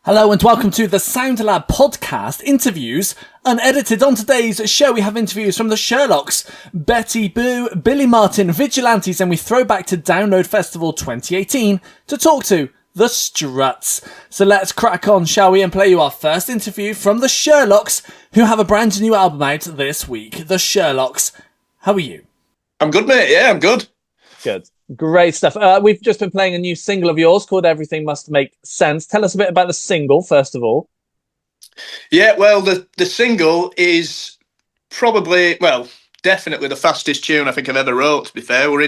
Hello and welcome to the SoundLab podcast interviews. Unedited on today's show, we have interviews from the Sherlocks, Betty Boo, Billy Martin, Vigilantes, and we throw back to Download Festival 2018 to talk to the Struts. So let's crack on, shall we, and play you our first interview from the Sherlocks, who have a brand new album out this week. The Sherlocks, how are you? I'm good, mate. Yeah, I'm good. Good. Great stuff. We've just been playing a new single of yours called Everything Must Make Sense. Tell us a bit about the single, first of all. Yeah, well, the single is probably, definitely the fastest tune I think I've ever wrote, to be fair. We're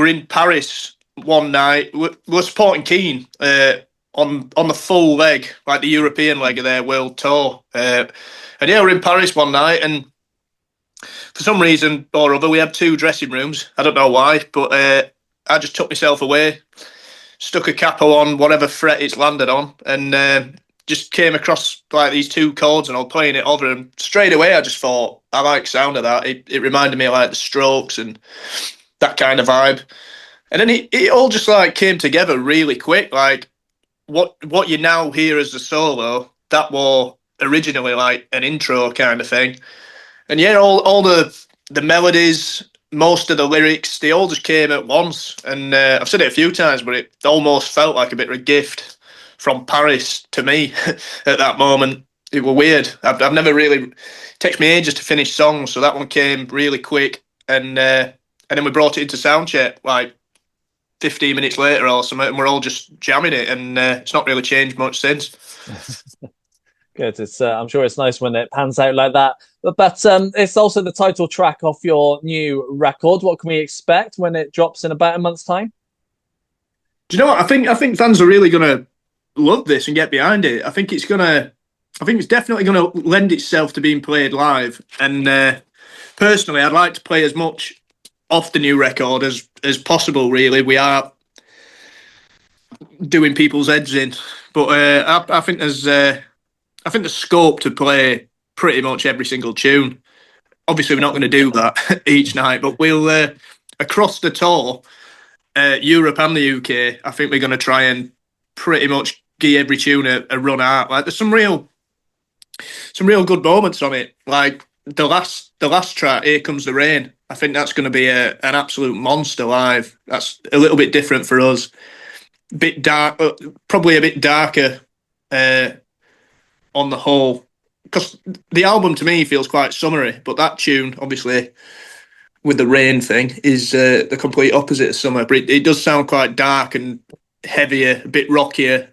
in Paris one night. We're supporting Keane on the full leg, like the European leg of their world tour. And yeah, we're in Paris one night, and for some reason or other, we had two dressing rooms. I don't know why, but I just took myself away, stuck a capo on whatever fret it's landed on, and just came across like these two chords, and I was playing it over. And straight away, I just thought I like the sound of that. It reminded me of like the Strokes and that kind of vibe. And then it all just like came together really quick. Like what you now hear as the solo, that was originally like an intro kind of thing. And yeah, all the melodies, most of the lyrics, they all just came at once. And I've said it a few times, but it almost felt like a bit of a gift from Paris to me at that moment. It was weird. I've never really... It takes me ages to finish songs, so that one came really quick. And then we brought it into soundcheck like 15 minutes later or something, and we're all just jamming it, and it's not really changed much since. Good. I'm sure it's nice when it pans out like that. But it's also the title track off your new record. What can we expect when it drops in about a month's time? Do you know what? I think fans are really going to love this and get behind it. I think it's definitely going to lend itself to being played live. And personally, I'd like to play as much off the new record as possible. Really, we are doing people's heads in, but I think there's scope to play pretty much every single tune. Obviously, we're not going to do that each night, but we'll across the tour, Europe and the UK. I think we're going to try and pretty much give every tune a run out. Like there's some real good moments on it. Like the last track, "Here Comes the Rain." I think that's going to be an absolute monster live. That's a little bit different for us. Bit dark, probably a bit darker on the whole, because the album to me feels quite summery, but that tune, obviously, with the rain thing, is the complete opposite of summer. But it does sound quite dark and heavier, a bit rockier,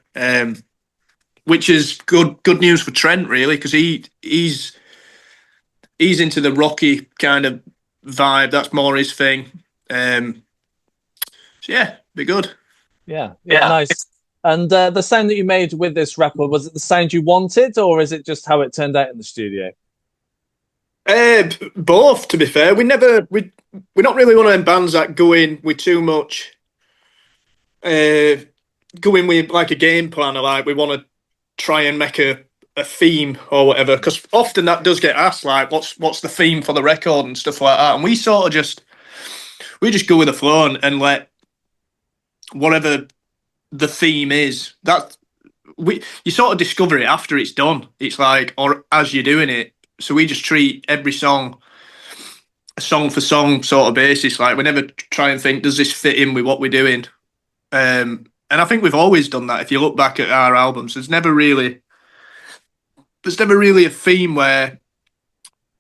which is good news for Trent, really, because he's into the rocky kind of vibe. That's more his thing. So yeah, be good. Yeah, nice. And the sound that you made with this record, was it the sound you wanted, or is it just how it turned out in the studio? Both, to be fair. We're not really one of them bands that go in with too much, go in with like a game plan, or like we want to try and make a theme or whatever. Because often that does get asked, like, what's the theme for the record and stuff like that. And we sort of just go with the flow and let whatever the theme is, that you sort of discover it after it's done. It's like, or as you're doing it. So we just treat every song a song for song sort of basis. Like we never try and think, does this fit in with what we're doing? And I think we've always done that. If you look back at our albums, there's never really a theme where,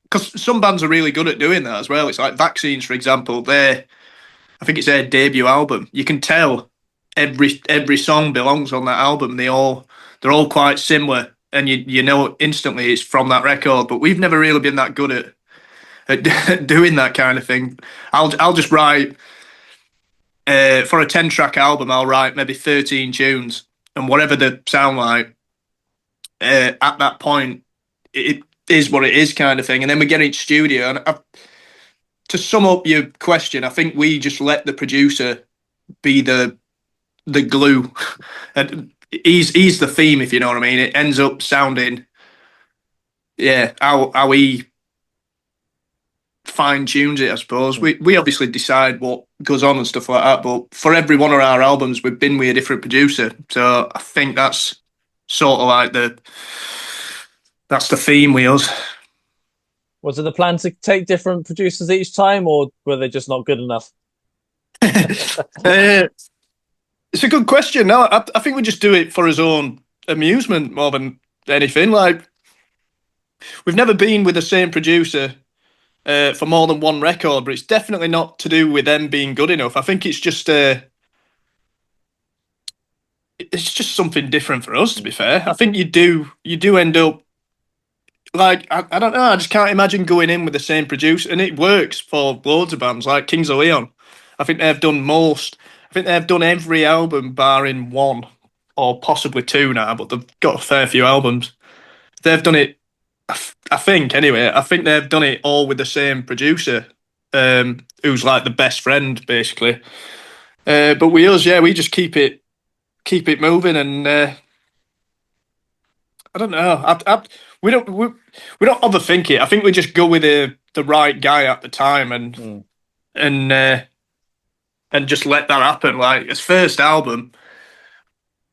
because some bands are really good at doing that as well. It's like Vaccines, for example. I think it's their debut album. You can tell every song belongs on that album. They're all quite similar, and you know instantly it's from that record. But we've never really been that good at doing that kind of thing. I'll just write for a 10-track album. I'll write maybe 13 tunes, and whatever they sound like at that point, it is what it is, kind of thing. And then we get into studio, and to sum up your question, I think we just let the producer be the glue, and he's the theme, if you know what I mean. It ends up sounding, how he fine tunes it, I suppose. We obviously decide what goes on and stuff like that, but for every one of our albums, we've been with a different producer. So I think that's sort of like that's the theme with us. Was it the plan to take different producers each time, or were they just not good enough? It's a good question. No, I think we just do it for his own amusement more than anything. Like, we've never been with the same producer for more than one record, but it's definitely not to do with them being good enough. I think it's just something different for us. To be fair, I think you do end up like I don't know. I just can't imagine going in with the same producer, and it works for loads of bands like Kings of Leon. I think they've done most. I think they've done every album barring one or possibly two now, but they've got a fair few albums. They've done it. I think anyway. I think they've done it all with the same producer, who's like the best friend basically. But with us, yeah, we just keep it moving, and I don't know. We don't overthink it. I think we just go with the right guy at the time, and and just let that happen. Like his first album,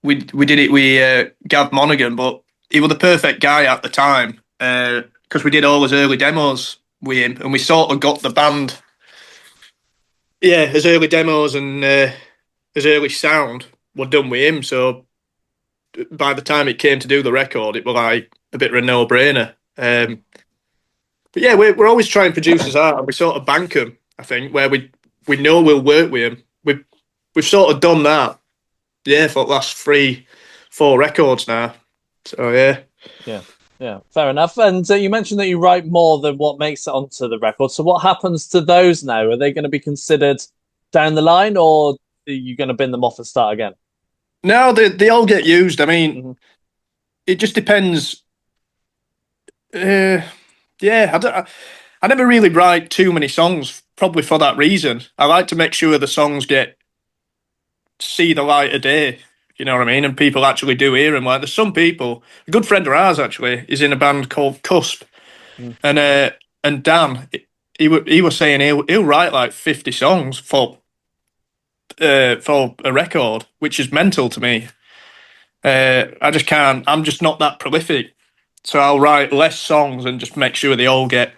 we did it with Gav Monaghan, but he was the perfect guy at the time because we did all his early demos with him, and we sort of got the band. Yeah, his early demos and his early sound were done with him. So by the time it came to do the record, it was like a bit of a no-brainer. But yeah, we're always trying producers out, and we sort of bank them. I think where we know we'll work with them. We've sort of done that. Yeah, for the last 3-4 records now. So yeah. Yeah, fair enough. And you mentioned that you write more than what makes it onto the record. So what happens to those now? Are they going to be considered down the line, or are you going to bin them off and start again? No, they all get used. I mean, it just depends. Yeah, I never really write too many songs, probably for that reason. I like to make sure the songs see the light of day. You know what I mean? And people actually do hear them. Like there's some people. A good friend of ours actually is in a band called Cusp, and Dan, he was saying he'll write like 50 songs for a record, which is mental to me. I just can't. I'm just not that prolific, so I'll write less songs and just make sure they all get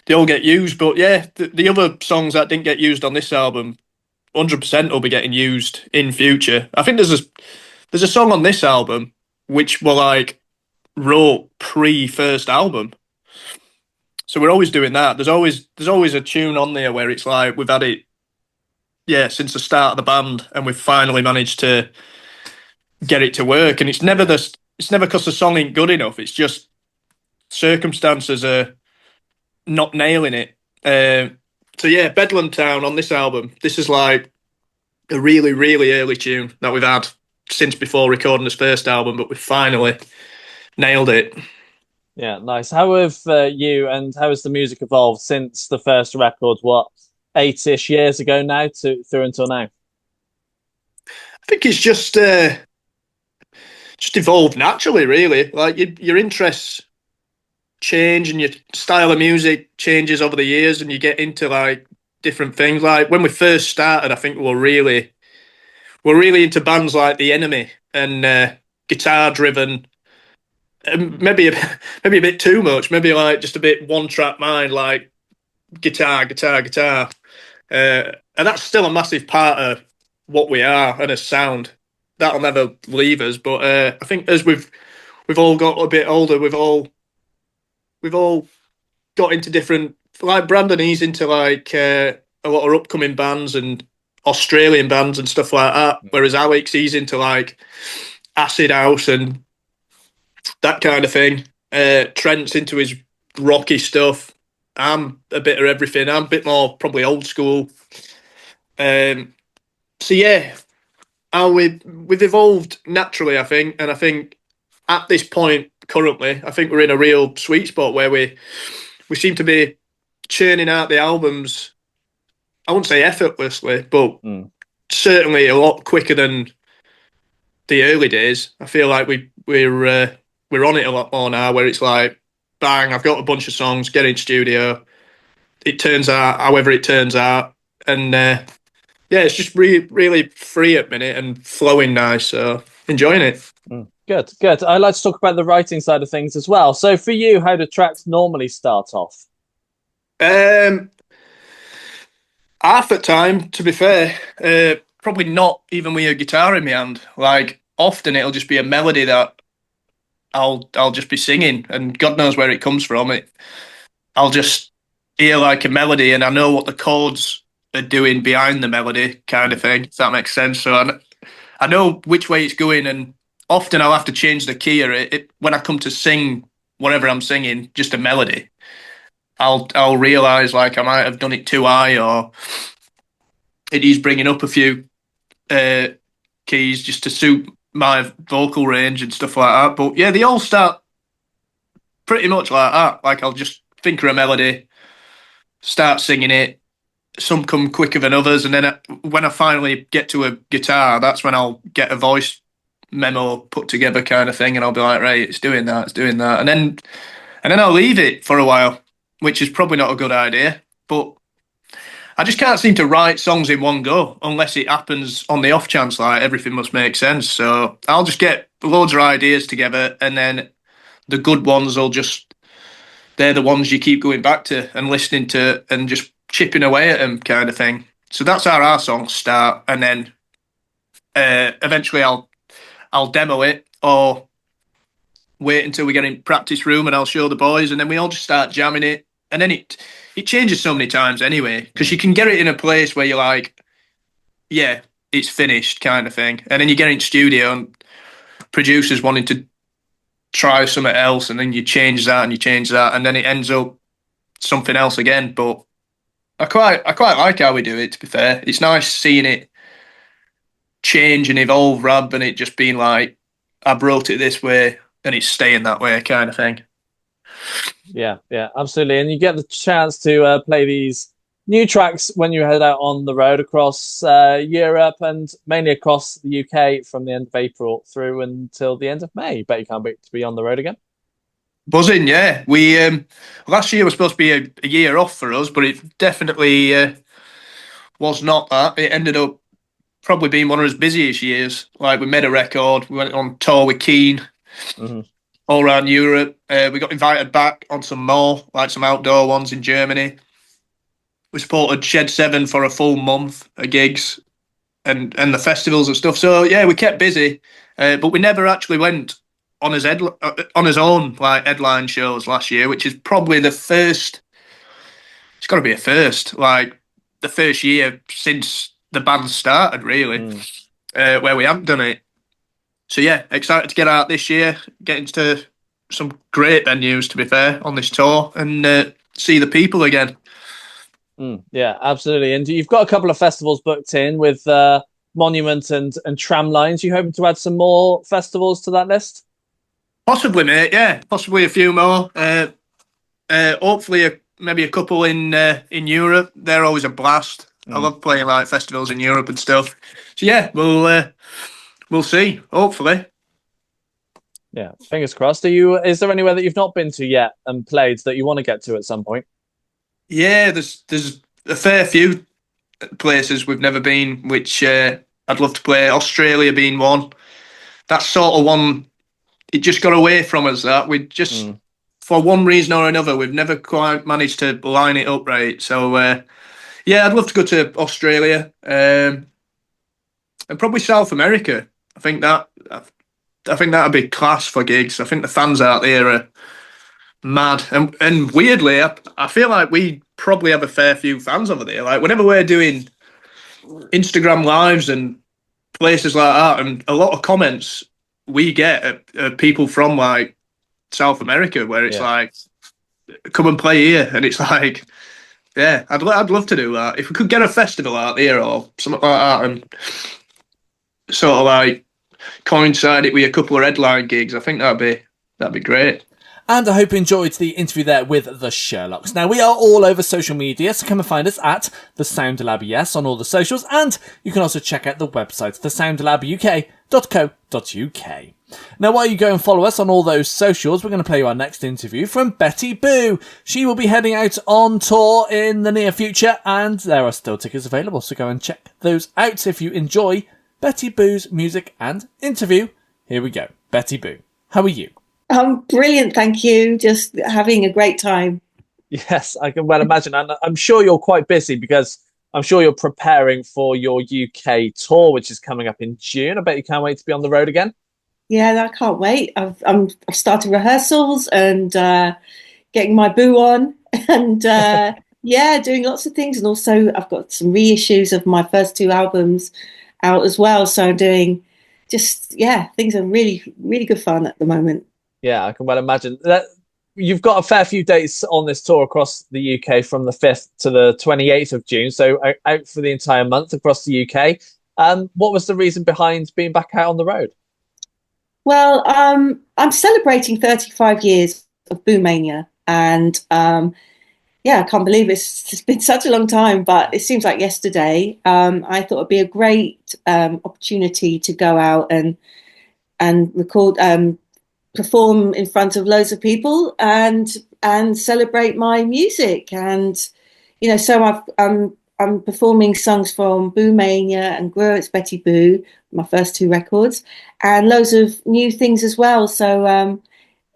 used. But yeah, the other songs that didn't get used on this album, 100% will be getting used in future. I think there's a song on this album which were like wrote pre first album, so we're always doing that. There's always a tune on there where it's like we've had it, yeah, since the start of the band, and we've finally managed to get it to work. And it's never because the song ain't good enough. It's just circumstances are not nailing it. So yeah, Bedlam Town on this album. This is like a really, really early tune that we've had since before recording this first album, but we finally nailed it. Yeah, nice. How have you and how has the music evolved since the first record? What, 8-ish years ago now to through until now? I think it's just evolved naturally, really. Like your interests change and your style of music changes over the years, and you get into like different things. Like when we first started, I think we're really into bands like The Enemy and guitar driven. Maybe maybe a bit too much. Maybe like just a bit one track mind, like guitar, guitar, guitar. And that's still a massive part of what we are and a sound. That'll never leave us. But I think as we've all got a bit older, we've all got into different. Like Brandon, he's into like a lot of upcoming bands and Australian bands and stuff like that. Whereas Alex, he's into like acid house and that kind of thing. Trent's into his rocky stuff. I'm a bit of everything. I'm a bit more probably old school. So yeah, we've evolved naturally, I think, and I think at this point currently, I think we're in a real sweet spot where we seem to be churning out the albums. I wouldn't say effortlessly, but certainly a lot quicker than the early days. I feel like we're on it a lot more now, where it's like, bang, I've got a bunch of songs, get in studio. It turns out however it turns out, and yeah, it's just really free at the minute and flowing nice. So enjoying it. Good, good. I like to talk about the writing side of things as well. So for you, how do tracks normally start off? Um, Half the time, to be fair, probably not even with a guitar in my hand. Like often, it'll just be a melody that I'll just be singing, and God knows where it comes from. I'll just hear like a melody, and I know what the chords are doing behind the melody, kind of thing. If that makes sense. So I know which way it's going, and often I'll have to change the key or when I come to sing whatever I'm singing, just a melody. I'll realize like I might have done it too high, or it is bringing up a few uh, keys just to suit my vocal range and stuff like that. But yeah, they all start pretty much like that. Like I'll just think of a melody, start singing it. Some come quicker than others, and then when I finally get to a guitar, that's when I'll get a voice memo put together, kind of thing, and I'll be like, right, it's doing that, and then I'll leave it for a while, which is probably not a good idea, but I just can't seem to write songs in one go unless it happens on the off chance like everything must make sense. So I'll just get loads of ideas together, and then the good ones will just they're the ones you keep going back to and listening to and just chipping away at them, kind of thing. So that's how our songs start, and then eventually I'll demo it or wait until we get in practice room and I'll show the boys, and then we all just start jamming it, and then it changes so many times anyway, because you can get it in a place where you're like, yeah, it's finished, kind of thing, and then you get in studio and producers wanting to try something else, and then you change that and you change that, and then it ends up something else again. But I quite like how we do it. To be fair, it's nice seeing it change and evolve rather than it just being like I wrote it this way and it's staying that way, kind of thing. Yeah, yeah, absolutely. And you get the chance to play these new tracks when you head out on the road across Europe and mainly across the UK from the end of April through until the end of May. Bet you can't wait to be on the road again. Buzzing, yeah. We last year was supposed to be a year off for us, but it definitely was not that. It ended up probably being one of his busiest years. Like we made a record, we went on tour with Keane Mm-hmm. all around Europe. We got invited back on some more, like some outdoor ones in Germany. We supported Shed Seven for a full month of gigs and the festivals and stuff. So yeah, we kept busy, but we never actually went on on his own like headline shows last year, which is probably the first. It's got to be a first, like the first year since the band started, really, where we haven't done it. So yeah, excited to get out this year, get into some great venues, to be fair, on this tour, and see the people again. Yeah, absolutely. And you've got a couple of festivals booked in with Monument and Tramlines. You hoping to add some more festivals to that list? Possibly, mate. Yeah, possibly a few more. Hopefully, maybe a couple in Europe. They're always a blast. I love playing like festivals in Europe and stuff. So yeah, we'll see. Hopefully. Yeah, fingers crossed. Is there anywhere that you've not been to yet and played that you want to get to at some point? Yeah, there's a fair few places we've never been, which I'd love to play. Australia being one. That's sort of one. It just got away from us. That we just, for one reason or another, we've never quite managed to line it up right. So yeah, I'd love to go to Australia and probably South America. I think that'd be class for gigs. I think the fans out there are mad, and weirdly, I feel like we probably have a fair few fans over there. Like whenever we're doing Instagram lives and places like that, and a lot of comments we get at people from like South America, where it's like, come and play here, and it's like, yeah, I'd love to do that if we could get a festival out here or something like that, and sort of like coincide it with a couple of headline gigs. I think that'd be great. And I hope you enjoyed the interview there with the Sherlocks. Now, we are all over social media, so come and find us at The Sound Lab Yes on all the socials, and you can also check out the website, thesoundlabuk.co.uk. Now, while you go and follow us on all those socials, we're going to play you our next interview from Betty Boo. She will be heading out on tour in the near future, and there are still tickets available, so go and check those out if you enjoy Betty Boo's music and interview. Here we go. Betty Boo. How are you? I'm brilliant, thank you. Just having a great time. Yes, I can well imagine. And I'm sure you're quite busy because I'm sure you're preparing for your UK tour, which is coming up in June. I bet you can't wait to be on the road again. Yeah, I can't wait. I've started rehearsals and getting my boo on, and yeah, doing lots of things. And also, I've got some reissues of my first two albums out as well. So I'm doing just yeah, things are really good fun at the moment. Yeah, I can well imagine that you've got a fair few dates on this tour across the UK from the 5th to the 28th of June. So out for the entire month across the UK. What was the reason behind being back out on the road? Well, I'm celebrating 35 years of Boo Mania, and yeah, I can't believe it's been such a long time, but it seems like yesterday. I thought it'd be a great opportunity to go out and record, perform in front of loads of people, and celebrate my music. And so I'm performing songs from Boo Mania and Grow It's Betty Boo, my first two records, and loads of new things as well. So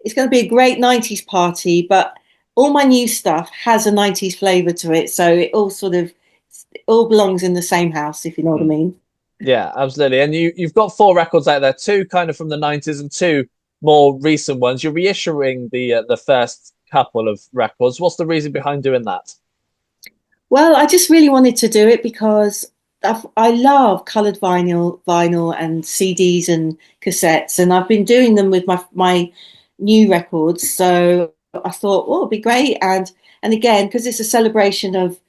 it's going to be a great 90s party, but all my new stuff has a 90s flavor to it. So it all belongs in the same house, if you know what I mean. Yeah, absolutely. And you've got four records out there, two kind of from the 90s and two more recent ones. You're reissuing the first couple of records. What's the reason behind doing that? Well, I just really wanted to do it because I love coloured vinyl and CDs and cassettes, and I've been doing them with my new records. So I thought, well, it'd be great, and again, because it's a celebration of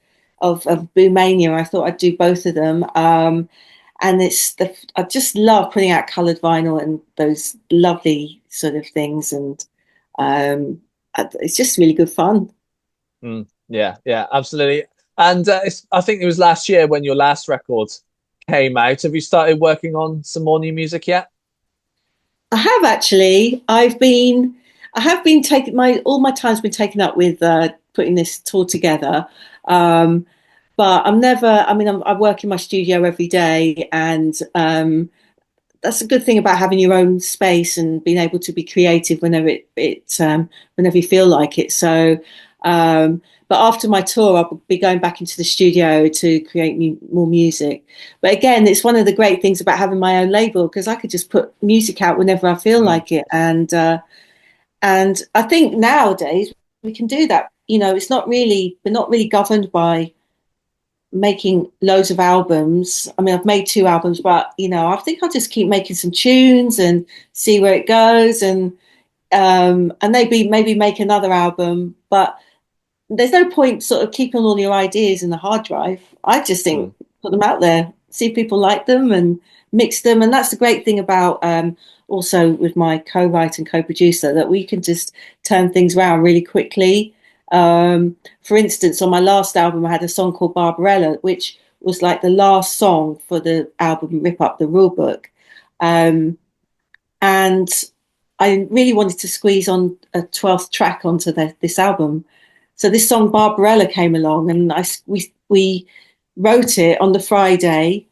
Boo Mania, I thought I'd do both of them. And I just love putting out coloured vinyl and those lovely sort of things, and it's just really good fun. Yeah, yeah, absolutely. And I think it was last year when your last record came out. Have you started working on some more new music yet? I have actually. I have been taking all my time's been taken up with putting this tour together. But I'm never. I mean, I work in my studio every day, and that's a good thing about having your own space and being able to be creative whenever you feel like it. So, but after my tour, I'll be going back into the studio to create more music. But again, it's one of the great things about having my own label because I could just put music out whenever I feel like it, and I think nowadays we can do that. We're not really governed by making loads of albums. I mean, I've made two albums, but I think I'll just keep making some tunes and see where it goes, and maybe make another album. But there's no point sort of keeping all your ideas in the hard drive. I just think put them out there, see if people like them, and mix them. And that's the great thing about also with my co-writer and co-producer that we can just turn things around really quickly. For instance, on my last album, I had a song called Barbarella, which was like the last song for the album Rip Up the Rule Book. And I really wanted to squeeze on a 12th track onto this album. So this song Barbarella came along, and we wrote it on the Friday,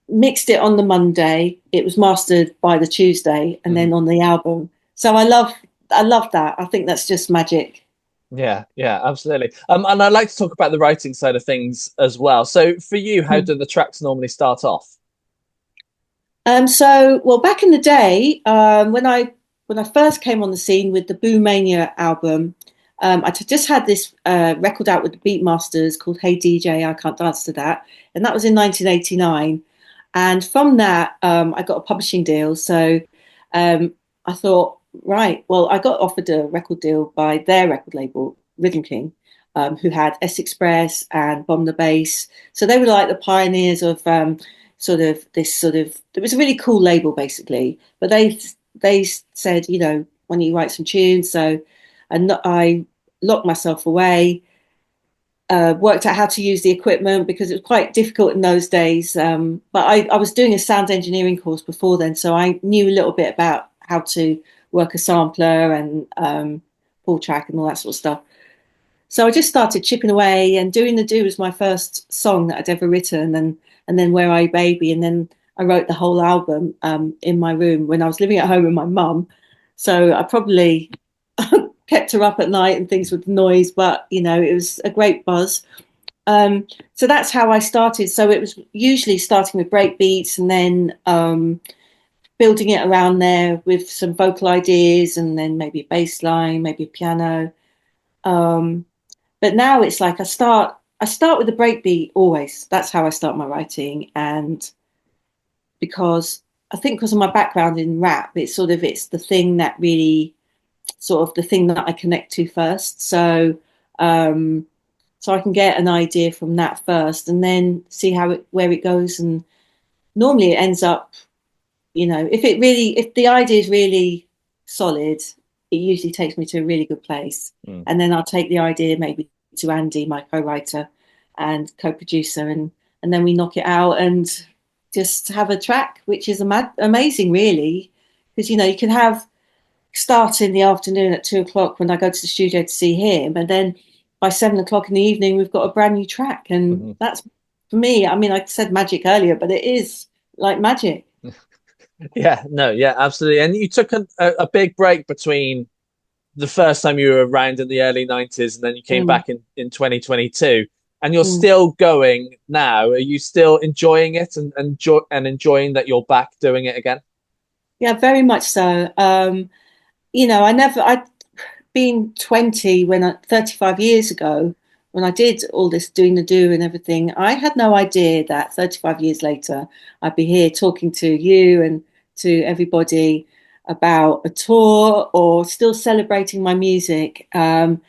mixed it on the Monday. It was mastered by the Tuesday, and then on the album. So I love that. I think that's just magic. Yeah, yeah, absolutely. And I'd like to talk about the writing side of things as well. So for you, how do the tracks normally start off? Well, back in the day, when I first came on the scene with the Boo Mania album, just had this record out with the Beatmasters called Hey DJ, I Can't Dance to That, and that was in 1989. And from that, I got a publishing deal. So I thought, right, well, I got offered a record deal by their record label, Rhythm King, who had S Express and Bomb the Bass. So they were like the pioneers of it was a really cool label, basically. But they said, why don't you write some tunes? So I locked myself away, worked out how to use the equipment because it was quite difficult in those days. But I was doing a sound engineering course before then, so I knew a little bit about how to work a sampler and full track and all that sort of stuff. So I just started chipping away, and Doing the Do was my first song that I'd ever written, and then Where Are You Baby, and then I wrote the whole album in my room when I was living at home with my mum. So I probably kept her up at night and things with noise, but it was a great buzz. So that's how I started. So it was usually starting with break beats and then building it around there with some vocal ideas and then maybe a bass line, maybe a piano. But now it's like I start with a break beat always. That's how I start my writing. And because of my background in rap, it's the thing that really sort of the thing that I connect to first. So I can get an idea from that first and then see where it goes. And normally it ends up, if the idea is really solid, it usually takes me to a really good place. And then I'll take the idea maybe to Andy, my co-writer and co-producer, and then we knock it out and just have a track, which is amazing, really, because you can have start in the afternoon at 2:00 when I go to the studio to see him, and then by 7:00 in the evening we've got a brand new track, and that's for me. I mean, I said magic earlier, but it is like magic. Yeah, no, yeah, absolutely. And you took a big break between the first time you were around in the early 90s and then you came back in 2022, and you're still going now. Are you still enjoying it and enjoying that you're back doing it again? Yeah, very much so. I'd been 35 years ago when I did all this doing the do and everything. I had no idea that 35 years later I'd be here talking to you and to everybody about a tour or still celebrating my music. And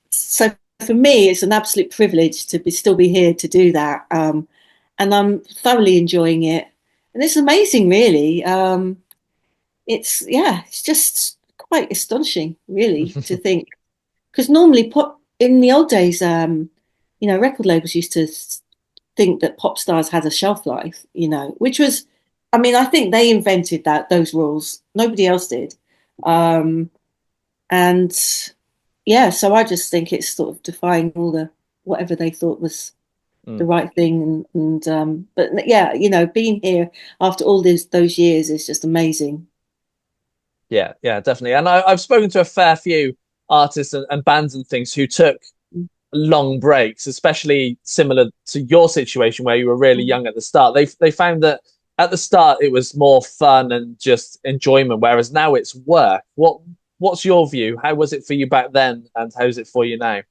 so for me, it's an absolute privilege to still be here to do that. And I'm thoroughly enjoying it. And it's amazing, really. It's just quite astonishing, really, to think. Because normally in the old days, record labels used to think that pop stars had a shelf life, which was, I mean, I think they invented those rules. Nobody else did. And yeah, so I just think it's sort of defying all whatever they thought was the right thing. But yeah, being here after all those years is just amazing. Yeah, definitely. And I've spoken to a fair few artists and bands and things who took long breaks, especially similar to your situation where you were really young at the start. They found that at the start it was more fun and just enjoyment, whereas now it's work. What's your view? How was it for you back then, and how's it for you now?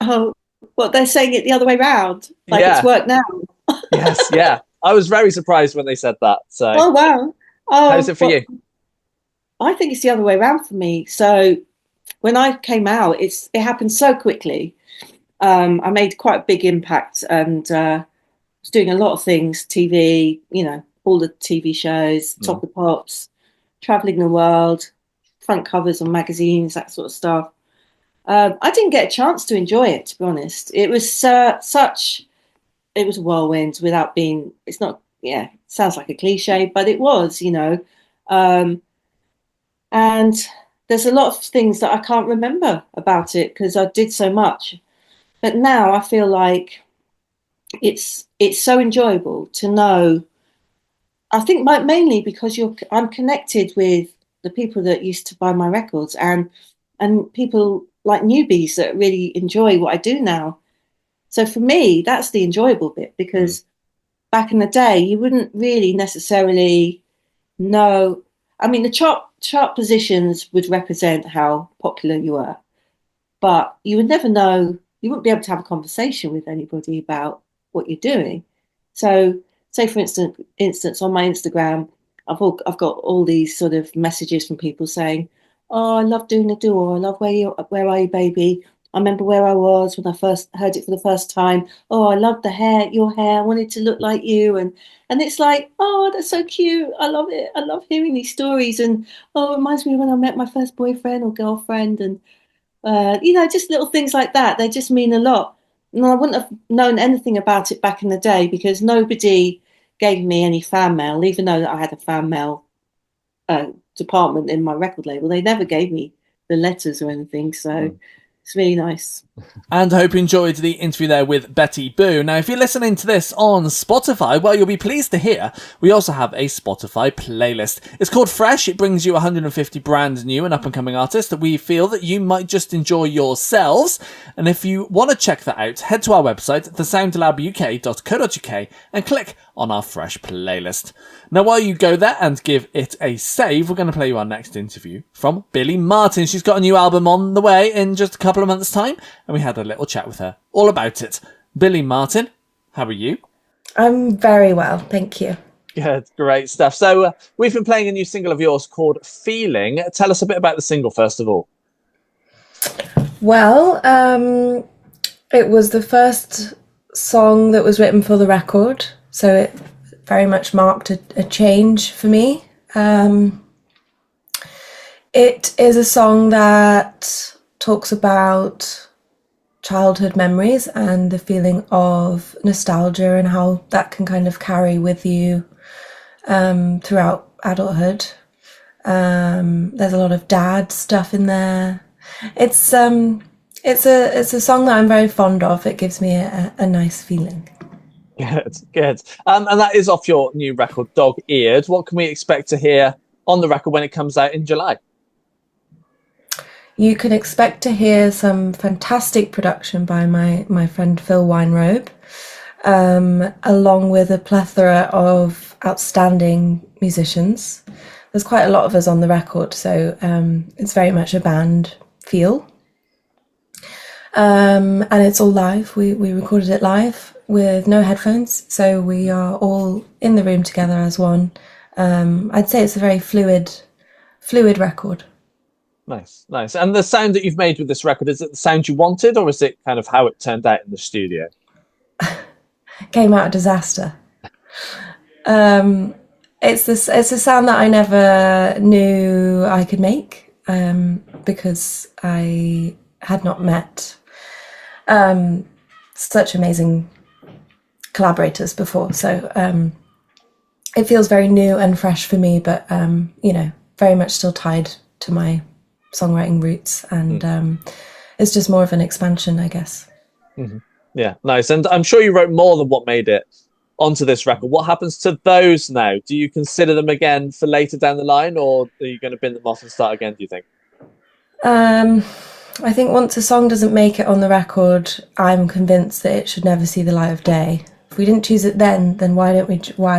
Oh, well, they're saying it the other way around, like it's work now. Yes, yeah. I was very surprised when they said that. So, oh wow, how's it for you? I think it's the other way around for me. So when I came out, it happened so quickly. I made quite a big impact and was doing a lot of things, TV, all the TV shows, Top of the Pops, traveling the world, front covers on magazines, that sort of stuff. I didn't get a chance to enjoy it, to be honest. It was it was a whirlwind without being, it's not, yeah, it sounds like a cliche, but it was, and there's a lot of things that I can't remember about it because I did so much. But now I feel like it's so enjoyable to know. I think mainly because I'm connected with the people that used to buy my records and people like newbies that really enjoy what I do now. So for me, that's the enjoyable bit, because back in the day, you wouldn't really necessarily know. I mean, the chart positions would represent how popular you were, but you would never know. You wouldn't be able to have a conversation with anybody about what you're doing. So, say for instance, on my Instagram, I've got all these sort of messages from people saying, "Oh, I love doing the duo. I love where are you, baby? I remember where I was when I first heard it for the first time. Oh, I love your hair. I wanted to look like you." And it's like, oh, that's so cute. I love it. I love hearing these stories. And oh, it reminds me when I met my first boyfriend or girlfriend. And just little things like that. They just mean a lot. And I wouldn't have known anything about it back in the day because nobody gave me any fan mail, even though I had a fan mail department in my record label. They never gave me the letters or anything. So it's really nice. And I hope you enjoyed the interview there with Betty Boo. Now, if you're listening to this on Spotify, well, you'll be pleased to hear we also have a Spotify playlist. It's called Fresh. It brings you 150 brand new and up-and-coming artists that we feel that you might just enjoy yourselves. And if you want to check that out, head to our website, thesoundlabuk.co.uk, and click on our Fresh playlist. Now, while you go there and give it a save, we're going to play you our next interview from Billy Martin. She's got a new album on the way in just a couple of months' time, and we had a little chat with her all about it. Billy Martin, how are you? I'm very well, thank you. Good, great stuff. So we've been playing a new single of yours called Feeling. Tell us a bit about the single, first of all. Well, it was the first song that was written for the record, so it very much marked a change for me. It is a song that talks about childhood memories and the feeling of nostalgia and how that can kind of carry with you throughout adulthood. There's a lot of dad stuff in there. It's a song that I'm very fond of. It gives me a nice feeling. Good. And that is off your new record, Dog Eared. What can we expect to hear on the record when it comes out in July? You can expect to hear some fantastic production by my friend Phil Weinrobe, along with a plethora of outstanding musicians. There's quite a lot of us on the record, so it's very much a band feel. And it's all live. We recorded it live with no headphones, so we are all in the room together as one. I'd say it's a very fluid record. Nice. And the sound that you've made with this record, is it the sound you wanted, or is it kind of how it turned out in the studio? Came out a disaster. It's a sound that I never knew I could make, because I had not met such amazing collaborators before. So it feels very new and fresh for me, but very much still tied to my songwriting roots, and it's just more of an expansion, I guess. Mm-hmm. Yeah, nice. And I'm sure you wrote more than what made it onto this record. What happens to those now? Do you consider them again for later down the line, or are you going to bin them off and start again, do you think? I think once a song doesn't make it on the record, I'm convinced that it should never see the light of day. If we didn't choose it then why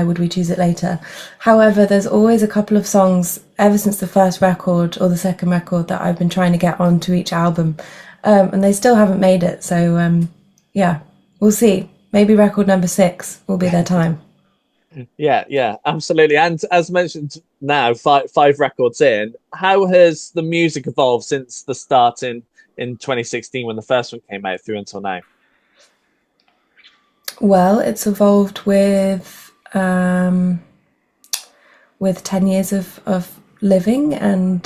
would we choose it later? However, there's always a couple of songs ever since the first record or the second record that I've been trying to get onto each album, and they still haven't made it. So yeah, we'll see. Maybe record number 6 will be their time. Yeah, absolutely. And as mentioned now, five records in, how has the music evolved since the start in 2016 when the first one came out through until now? Well, it's evolved with 10 years of living and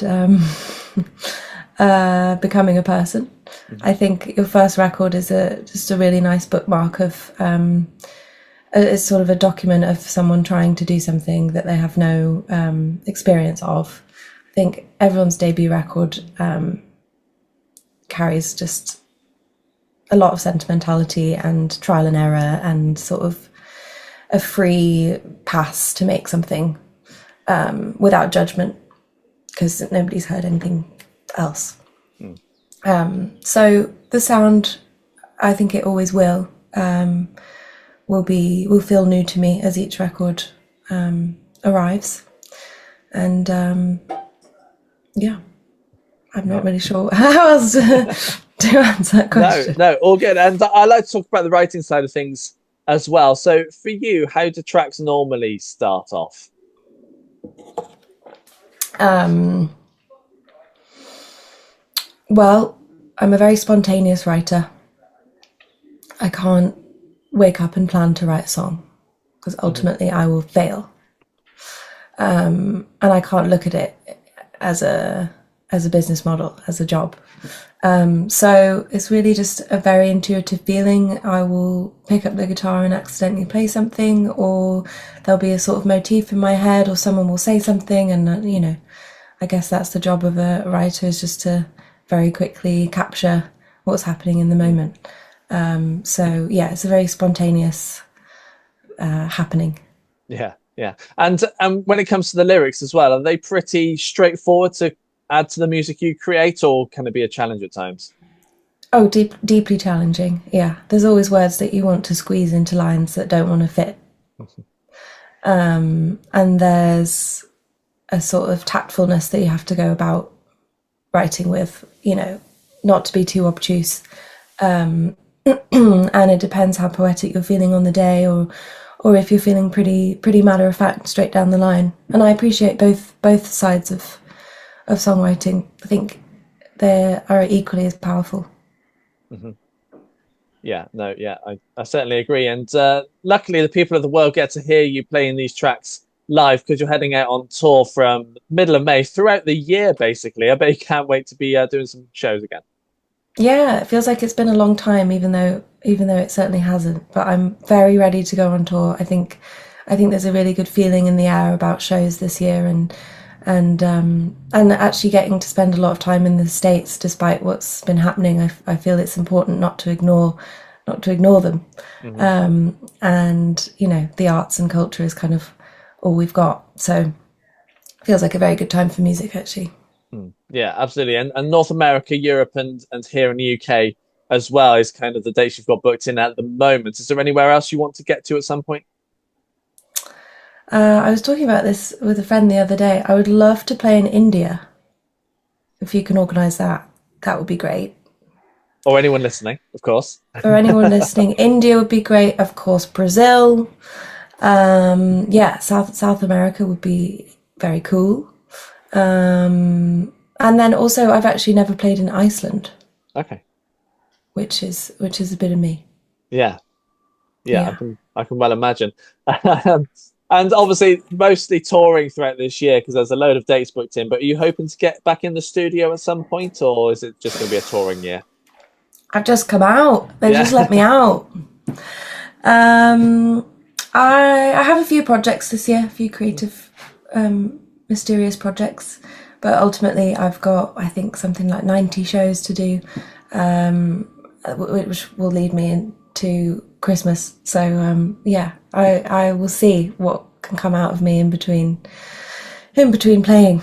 becoming a person. Mm-hmm. I think your first record is just a really nice bookmark of it's sort of a document of someone trying to do something that they have no experience of. I think everyone's debut record carries just a lot of sentimentality and trial and error and sort of a free pass to make something without judgment, because nobody's heard anything else. So the sound, I think it always will feel new to me as each record arrives. And yeah, I'm not really sure how else to answer that question. No, all good. And I like to talk about the writing side of things as well. So for you, how do tracks normally start off? Well, I'm a very spontaneous writer. I can't wake up and plan to write a song, because ultimately I will fail. And I can't look at it as a business model, as a job. So it's really just a very intuitive feeling. I will pick up the guitar and accidentally play something, or there'll be a sort of motif in my head, or someone will say something, and I guess that's the job of a writer, is just to very quickly capture what's happening in the moment. So yeah, it's a very spontaneous happening. Yeah, yeah. And when it comes to the lyrics as well, are they pretty straightforward to add to the music you create, or can it be a challenge at times? Oh, deeply challenging. Yeah, there's always words that you want to squeeze into lines that don't want to fit. And there's a sort of tactfulness that you have to go about writing with, not to be too obtuse. And it depends how poetic you're feeling on the day, or if you're feeling pretty matter of fact, straight down the line. And I appreciate both sides of songwriting. I think they are equally as powerful. Mm-hmm. Yeah, no, yeah, I certainly agree. And luckily, the people of the world get to hear you playing these tracks live, because you're heading out on tour from middle of May throughout the year, basically. I bet you can't wait to be doing some shows again. Yeah, it feels like it's been a long time, even though it certainly hasn't. But I'm very ready to go on tour. I think there's a really good feeling in the air about shows this year, and actually getting to spend a lot of time in the States, despite what's been happening. I feel it's important not to ignore them. Mm-hmm. And the arts and culture is kind of all we've got. So it feels like a very good time for music, actually. Yeah, absolutely. And North America, Europe, and here in the UK as well is kind of the dates you've got booked in at the moment. Is there anywhere else you want to get to at some point? I was talking about this with a friend the other day. I would love to play in India. If you can organise that, that would be great. Or anyone listening, of course. For anyone listening, India would be great. Of course, Brazil. Yeah, South America would be very cool. And then also, I've actually never played in Iceland. Okay. Which is a bit of me. Yeah. I can well imagine. And obviously, mostly touring throughout this year, because there's a load of dates booked in. But are you hoping to get back in the studio at some point, or is it just going to be a touring year? I've just come out. They just let me out. I have a few projects this year, a few creative, mysterious projects. But ultimately, I've got, I think, something like 90 shows to do, which will lead me into Christmas. So yeah, I will see what can come out of me in between playing.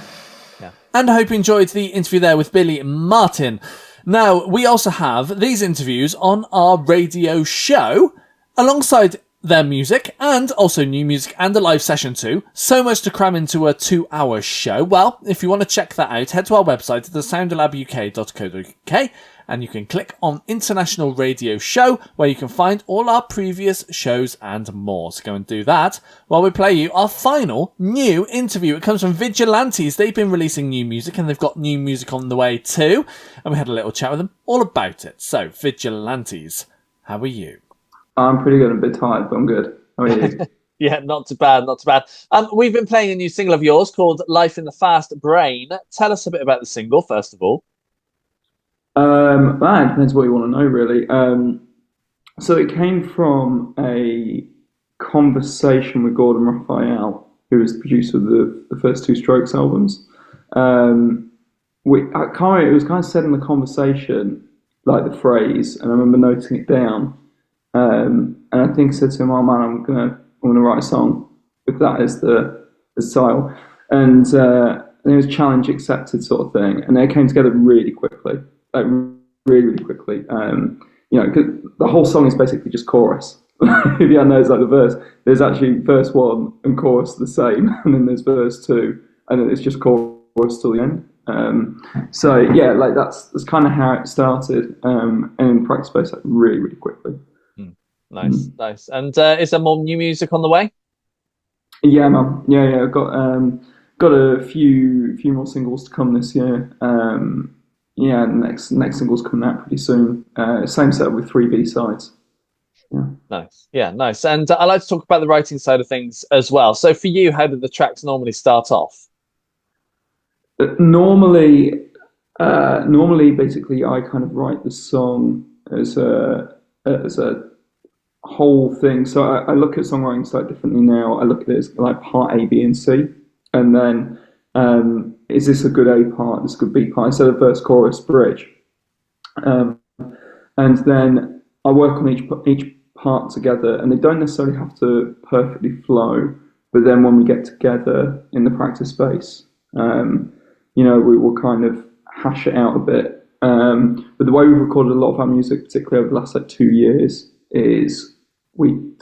Yeah. And I hope you enjoyed the interview there with Billy Martin. Now, we also have these interviews on our radio show alongside their music, and also new music and a live session too. So much to cram into a 2-hour show. Well, if you want to check that out, head to our website at thesoundlabuk.co.uk, and you can click on International Radio Show, where you can find all our previous shows and more. So go and do that while we play you our final new interview. It comes from Vigilantes. They've been releasing new music, and they've got new music on the way too. And we had a little chat with them all about it. So, Vigilantes, how are you? I'm pretty good. I'm a bit tired, but I'm good. How are you? Yeah, not too bad, not too bad. We've been playing a new single of yours called Life in the Fast Brain. Tell us a bit about the single, first of all. Well, it depends what you want to know, really. So it came from a conversation with Gordon Raphael, who was the producer of the first two Strokes albums. I can't remember, it was kind of said in the conversation, like the phrase, and I remember noting it down. And I think I said to him, "Oh man, I'm gonna write a song with that as the title." And it was challenge accepted sort of thing, and it came together really quickly, like really, really quickly. Cause the whole song is basically just chorus. If you know, it's like the verse. There's actually verse 1 and chorus the same, and then there's verse 2, and then it's just chorus till the end. So yeah, like that's kind of how it started, and in practice space, like really, really quickly. Nice. And is there more new music on the way? Yeah, man. Yeah. I've got a few more singles to come this year. Yeah, next single's coming out pretty soon. Same set with 3 B-sides. Yeah. Nice. Yeah, nice. And I like to talk about the writing side of things as well. So for you, how did the tracks normally start off? Normally, basically, I kind of write the song as a whole thing. So I look at songwriting slightly differently now. I look at it as like part A, B, and C, and then is this a good A part? This a good B part? Instead of verse, chorus, bridge. and then I work on each part together, and they don't necessarily have to perfectly flow. But then when we get together in the practice space, we will kind of hash it out a bit. But the way we've recorded a lot of our music, particularly over the last 2 years, is we've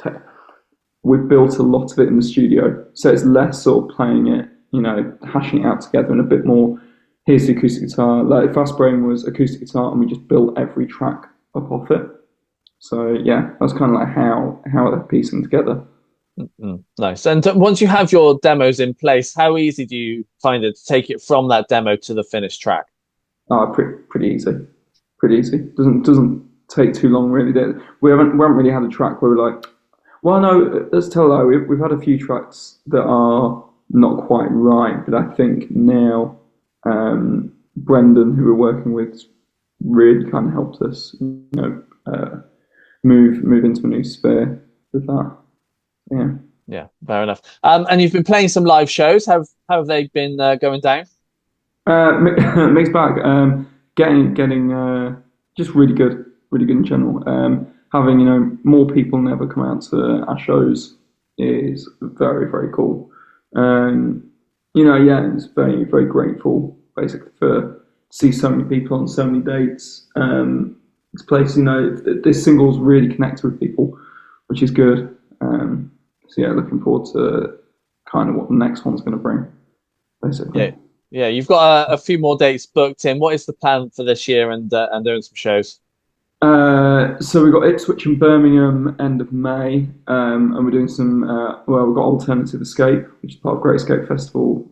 built a lot of it in the studio. So it's less sort of playing it, hashing it out together, and a bit more, here's the acoustic guitar. Like Fast Brain was acoustic guitar, and we just built every track up off it. So yeah, that's kind of like how they're piecing together. Nice. And once you have your demos in place, how easy do you find it to take it from that demo to the finished track? Pretty easy. Pretty easy. Doesn't take too long really. We haven't really had a track where we're like, well, no, let's tell a lie. We've had a few tracks that are not quite right, but I think now Brendan, who we're working with, really kind of helped us, move into a new sphere with that. Yeah, fair enough. And you've been playing some live shows. How have they been going down? Mixed bag. Getting just really good in general. Having more people never come out to our shows is very, very cool. It's very, very grateful basically for see so many people on so many dates. This place, this single's really connected with people, which is good. So yeah, looking forward to kind of what the next one's going to bring, basically. Yeah. You've got a few more dates booked in. What is the plan for this year and doing some shows? So we've got Ipswich and Birmingham end of May, and we're doing some. We've got Alternative Escape, which is part of Great Escape Festival,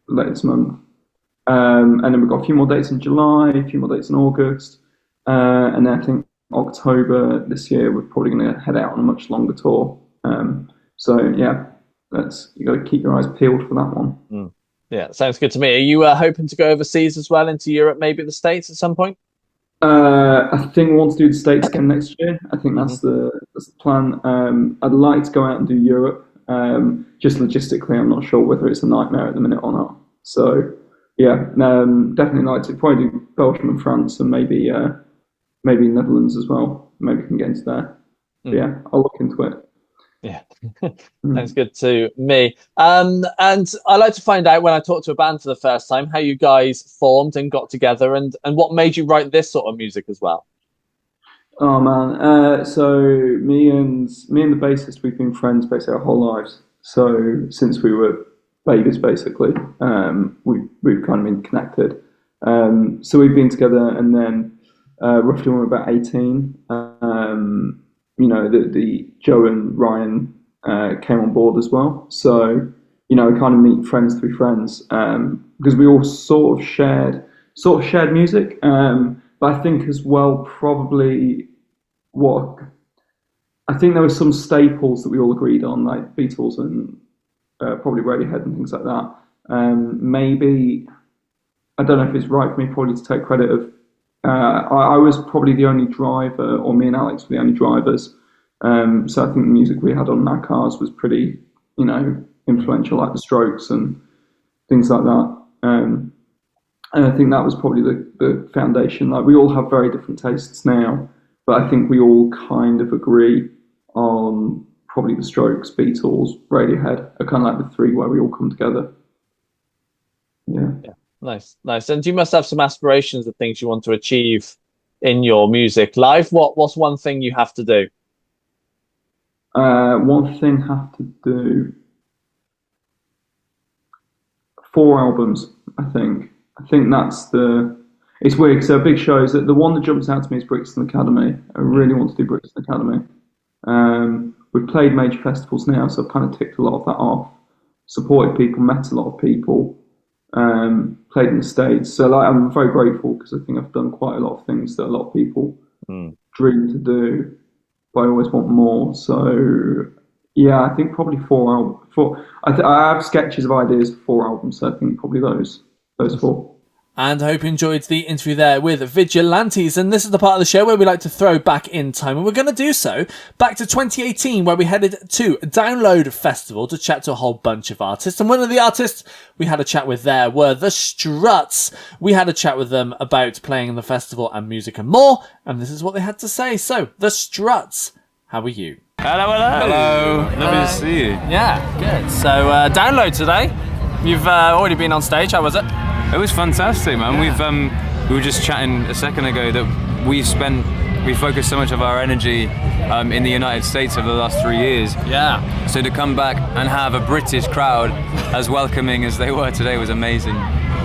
later this month. And then we've got a few more dates in July, a few more dates in August, and then I think October this year we're probably going to head out on a much longer tour. So yeah, you got to keep your eyes peeled for that one. Yeah, sounds good to me. Are you hoping to go overseas as well, into Europe, maybe the States at some point? I think we want to do the States again next year. I think that's the plan. I'd like to go out and do Europe. Just logistically, I'm not sure whether it's a nightmare at the minute or not. So yeah, definitely like to probably do Belgium and France, and maybe Netherlands as well. Maybe we can get into there. Yeah, I'll look into it. Yeah, sounds good to me. And I like to find out when I talk to a band for the first time how you guys formed and got together, and what made you write this sort of music as well. Oh man, so me and the bassist, we've been friends basically our whole lives. So since we were babies, basically, we've kind of been connected. So we've been together, and then roughly when we were about 18. The Joe and Ryan came on board as well. So, we kind of meet friends through friends because we all sort of shared music. But I think as well, probably I think there were some staples that we all agreed on, like Beatles and probably Radiohead and things like that. Maybe, I don't know if it's right for me probably to take credit of I was probably the only driver, or me and Alex were the only drivers. So I think the music we had on our cars was pretty, influential, like the Strokes and things like that. And I think that was probably the foundation. Like we all have very different tastes now, but I think we all kind of agree on probably the Strokes, Beatles, Radiohead are kind of like the three where we all come together. Yeah. Nice. And you must have some aspirations of things you want to achieve in your music life. What's one thing you have to do? One thing I have to do. 4 albums, I think. I think that's it's weird, so big shows. The one that jumps out to me is Brixton Academy. I really want to do Brixton Academy. We've played major festivals now, so I've kind of ticked a lot of that off. Supported people, met a lot of people. Played in the States, so I'm very grateful because I think I've done quite a lot of things that a lot of people dream to do, but I always want more. So yeah, I think probably 4 albums. I have sketches of ideas for 4 albums, so I think probably those 4. And I hope you enjoyed the interview there with Vigilantes. And this is the part of the show where we like to throw back in time. And we're going to do so back to 2018, where we headed to Download Festival to chat to a whole bunch of artists. And one of the artists we had a chat with there were The Struts. We had a chat with them about playing the festival and music and more. And this is what they had to say. So, The Struts, how are you? Hello. Lovely to see you. Yeah, good. So, Download today. You've already been on stage. How was it? It was fantastic, man. Yeah. We were just chatting a second ago that we focused so much of our energy in the United States over the last 3 years. Yeah. So to come back and have a British crowd as welcoming as they were today was amazing.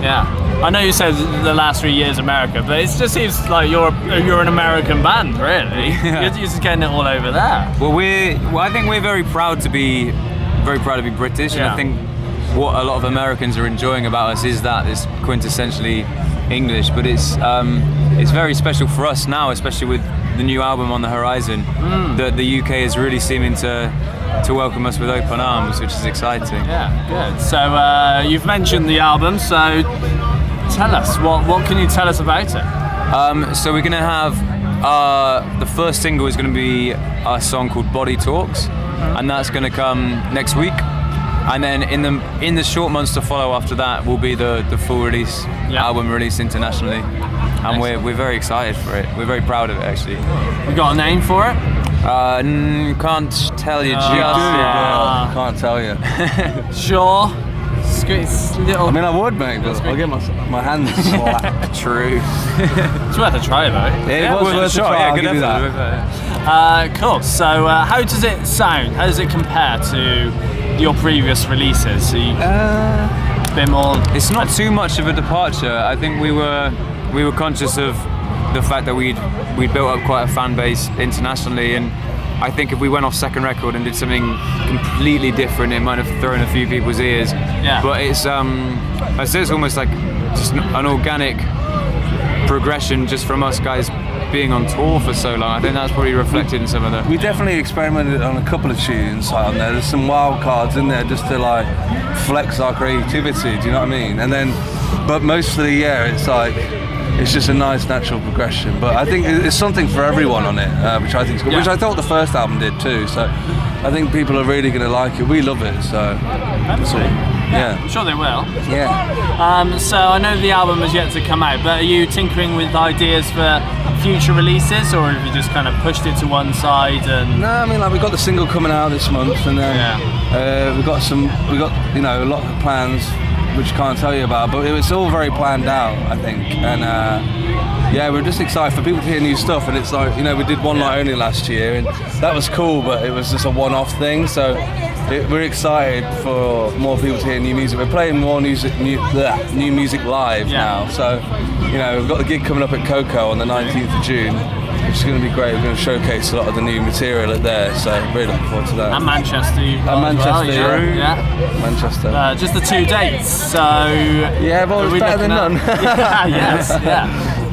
Yeah. I know you said the last 3 years America, but it just seems like you're an American band, really. Yeah. You're just getting it all over there. Well, I think we're very proud to be British, and I think what a lot of Americans are enjoying about us is that it's quintessentially English, but it's very special for us now, especially with the new album on the horizon. That the UK is really seeming to welcome us with open arms, which is exciting. Yeah, good. So you've mentioned the album, so tell us, what can you tell us about it? So we're going to have the first single is going to be a song called Body Talks, and that's going to come next week. And then in the short months to follow after that will be the full release, album release internationally. And we're very excited for it. We're very proud of it, actually. We got a name for it? Can't tell you just yet. Can't tell you. Sure. It's little. I mean, I would, mate, but I'll get my hands slapped. True. It's worth a try, though. It was worth a try. Yeah, I'll good give you effort. that. Cool. So how does it sound? How does it compare to your previous releases? So a bit more. It's not too much of a departure. I think we were conscious of the fact that we'd built up quite a fan base internationally, and I think if we went off second record and did something completely different, it might have thrown a few people's ears. Yeah. But it's I'd say it's almost like just an organic progression just from us guys being on tour for so long. I think that's probably reflected in some of the. We definitely experimented on a couple of tunes on there. There's some wild cards in there just to like flex our creativity. Do you know what I mean? And then, but mostly, yeah, it's like it's just a nice natural progression. But I think it's something for everyone on it, which I think is good. Which I thought the first album did too. So I think people are really going to like it. We love it. So that's all. Yeah. I'm sure they will. Yeah. So I know the album has yet to come out, but are you tinkering with ideas for future releases, or have you just kind of pushed it to one side? And no, I mean, like, we got the single coming out this month, and then we got a lot of plans which I can't tell you about, but it's all very planned out, I think. And we're just excited for people to hear new stuff. And it's like, we did One Night Only last year, and that was cool, but it was just a one-off thing. So we're excited for more people to hear new music. We're playing more new music live now. So we've got the gig coming up at Coco on the 19th of June, which is going to be great. We're going to showcase a lot of the new material at there, so really looking forward to that. And Manchester, Manchester. Just the 2 dates, so yeah, but it's better than none.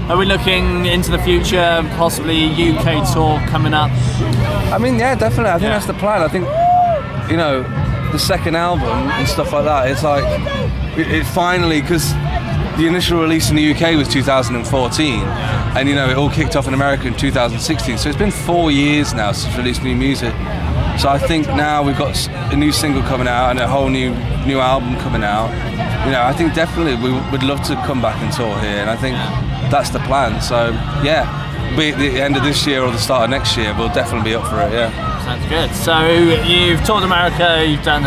Are we looking into the future, possibly UK tour coming up? I mean, yeah, definitely. I think that's the plan. I think, the second album and stuff like that, it's like, it finally, because the initial release in the UK was 2014, and it all kicked off in America in 2016. So it's been 4 years now since we released new music. So I think now we've got a new single coming out and a whole new album coming out. I think definitely we would love to come back and tour here, and I think that's the plan. So be it the end of this year or the start of next year, we'll definitely be up for it. Yeah. Sounds good. So you've toured America, you've done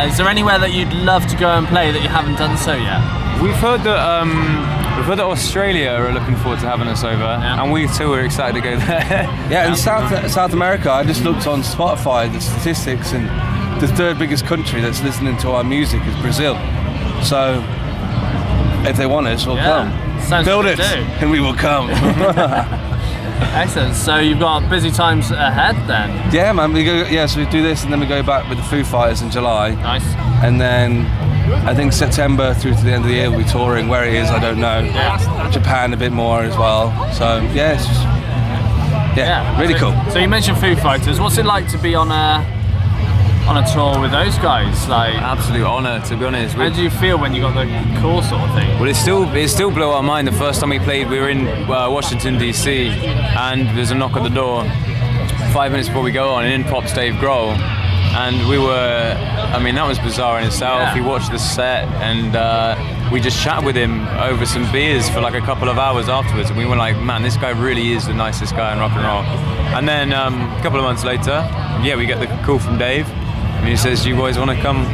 is there anywhere that you'd love to go and play that you haven't done so yet? We've heard that Australia are looking forward to having us over, and we too are excited to go there. Yeah, and South America, I just looked on Spotify, the statistics, and the third biggest country that's listening to our music is Brazil. So if they want us, we'll come. Sounds Build good it, to do. and we will come. Excellent. So you've got busy times ahead then? Yeah, man. So we do this, and then we go back with the Foo Fighters in July. Nice. And then I think September through to the end of the year we'll be touring. Where it is, I don't know. Yeah. Japan a bit more as well. So it's just, really cool. So you mentioned Foo Fighters. What's it like to be on on a tour with those guys? Like, Absolute honour, to be honest. how do you feel when you got the call, sort of thing? Well, it still blew our mind. The first time we played, we were in Washington DC, and there's a knock at the door. 5 minutes before we go on, and in pops Dave Grohl, and we were. I mean, that was bizarre in itself. Yeah. We watched the set, and we just chatted with him over some beers for like a couple of hours afterwards, and we were like, man, this guy really is the nicest guy in rock and roll. And then a couple of months later, we get the call from Dave, and he says, "You boys want to come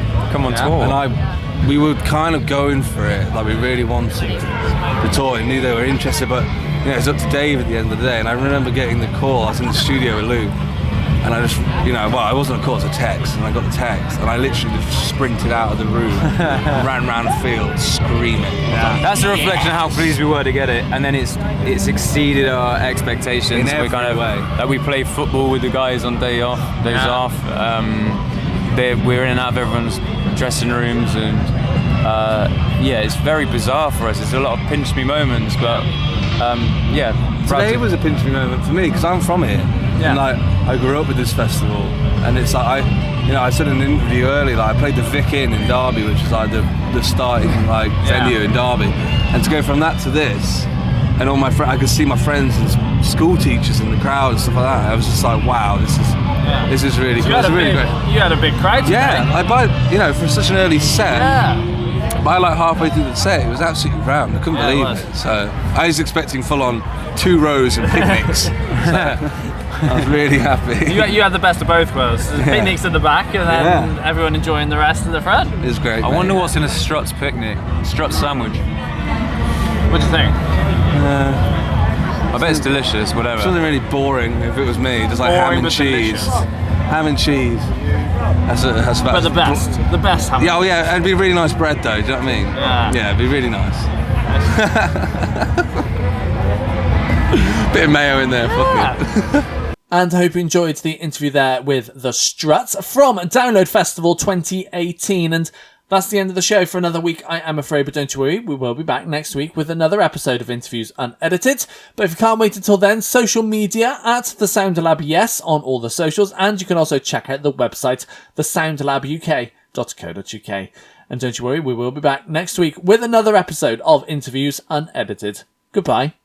on tour?" And we were kind of going for it, like we really wanted the tour. We knew they were interested, but it was up to Dave at the end of the day. And I remember getting the call. I was in the studio with Lou, and I just, I wasn't a call, it was a text, and I got the text, and I literally just sprinted out of the room, ran around the field screaming. Yeah. That's a reflection of how pleased we were to get it, and then it's exceeded our expectations. In every way. That we play football with the guys on days off. We're in and out of everyone's dressing rooms, and it's very bizarre for us. It's a lot of pinch me moments, but Today was a pinch me moment for me because I'm from here, and I grew up with this festival, and it's like I said in an interview earlier, like I played the Vic Inn in Derby, which is like the starting venue in Derby, and to go from that to this, and all my I could see my friends and school teachers in the crowd and stuff like that. I was just like, wow, this is really cool. It's really great. You had a big crowd. For such an early set. Yeah. By like halfway through the set, it was absolutely rammed. I couldn't believe it. So I was expecting full on 2 rows and picnics. So I was really happy. You had the best of both worlds. The picnics at the back, and then everyone enjoying the rest at the front. It was great. I wonder what's in a Struts picnic, Struts sandwich. What do you think? I bet it's delicious, whatever. Something really boring if it was me, just like ham and cheese. Delicious. Ham and cheese. That's about But the best ham. Yeah, and it'd be really nice bread though, do you know what I mean? Yeah, it'd be really nice. Bit of mayo in there, fuck it. And I hope you enjoyed the interview there with The Struts from Download Festival 2018. And that's the end of the show for another week, I am afraid, but don't you worry, we will be back next week with another episode of Interviews Unedited. But if you can't wait until then, social media at The Sound Lab, yes, on all the socials, and you can also check out the website, thesoundlabuk.co.uk. And don't you worry, we will be back next week with another episode of Interviews Unedited. Goodbye.